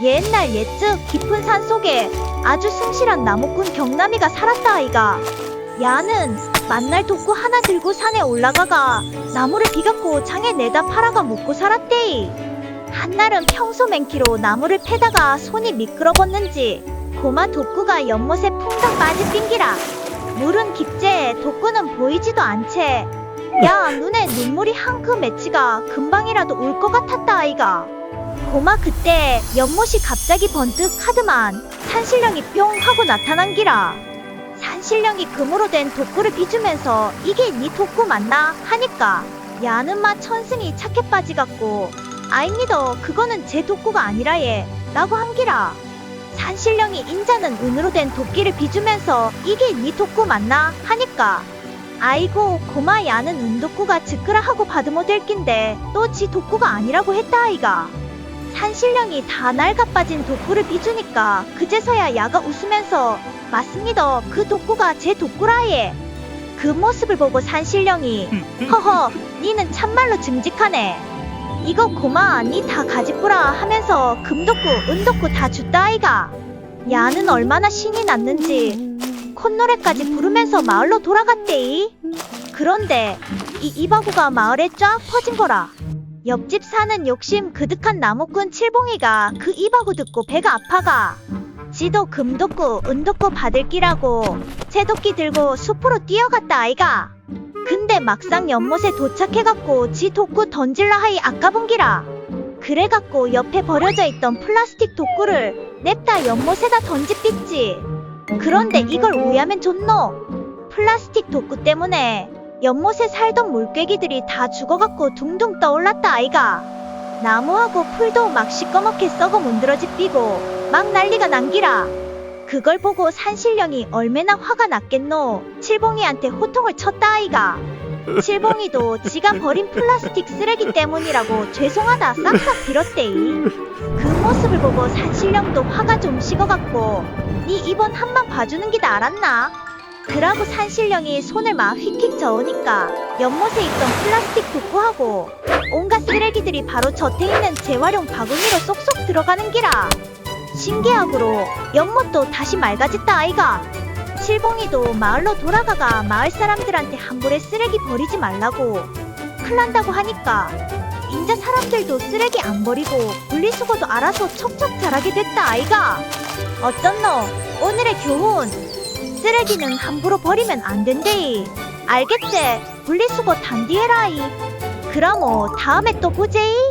옛날 옛적 깊은 산 속에 아주 성실한 나무꾼 경남이가 살았다 아이가. 야는 만날 독구 하나 들고 산에 올라가가 나무를 비갖고 장에 내다 팔아가 먹고 살았대이. 한날은 평소 맨키로 나무를 패다가 손이 미끄러웠는지 고마 독구가 연못에 풍덩 빠지낀기라. 물은 깊제 독구는 보이지도 않채. 야 눈에 눈물이 한큼 맺히가 금방이라도 울 것 같았다 아이가. 고마 그때 연못이 갑자기 번뜩 하드만 산신령이 뿅 하고 나타난기라. 산신령이 금으로 된 독구를 비주면서 이게 네 독구 맞나 하니까 야는 마 천승이 착해 빠지갖고 아입니다 그거는 제 독구가 아니라 예 라고 한기라. 산신령이 인자는 은으로 된 도끼를 비주면서 이게 네 독구 맞나 하니까 아이고 고마 야는 은독구가 즉그라 하고 받으모될 낀데 또 지 독구가 아니라고 했다 아이가. 산신령이 다 낡아빠진 독구를 비주니까 그제서야 야가 웃으면서 맞습니다 그 독구가 제 독구라예. 그 모습을 보고 산신령이 허허 니는 참말로 증직하네. 이거 고마 니 다 가지뿌라 하면서 금독구 은독구 다 줬다 아이가. 야는 얼마나 신이 났는지 콧노래까지 부르면서 마을로 돌아갔대이. 그런데 이 이바구가 마을에 쫙 퍼진 거라. 옆집 사는 욕심 그득한 나무꾼 칠봉이가 그 이바구 듣고 배가 아파가 지도 금독구 은독구 받을 끼라고 제도끼 들고 숲으로 뛰어갔다 아이가. 근데 막상 연못에 도착해갖고 지 독구 던질라 하이 아까본 기라. 그래갖고 옆에 버려져 있던 플라스틱 독구를 냅다 연못에다 던집딨지. 그런데 이걸 오야면 좋노. 플라스틱 독구 때문에 연못에 살던 물개기들이 다 죽어갖고 둥둥 떠올랐다 아이가. 나무하고 풀도 막 시꺼멓게 썩어 문드러지 삐고 막 난리가 난기라. 그걸 보고 산신령이 얼마나 화가 났겠노. 칠봉이한테 호통을 쳤다 아이가. 칠봉이도 지가 버린 플라스틱 쓰레기 때문이라고 죄송하다 싹싹 빌었대이. 그 모습을 보고 산신령도 화가 좀 식어갖고 니 이번 한번 봐주는 기다 알았나? 그라고 산신령이 손을 막 휙휙 저으니까 연못에 있던 플라스틱 독구하고 온갖 쓰레기들이 바로 젖에 있는 재활용 바구니로 쏙쏙 들어가는 기라. 신기하고로 연못도 다시 맑아졌다 아이가. 칠봉이도 마을로 돌아가가 마을 사람들한테 함부로 쓰레기 버리지 말라고 큰난다고 하니까 인자 사람들도 쓰레기 안 버리고 분리수거도 알아서 척척 잘하게 됐다 아이가. 어쩐노 오늘의 교훈. 쓰레기는 함부로 버리면 안 된대이. 알겠제? 분리수거 단디해라이. 그럼 다음에 또 보제이.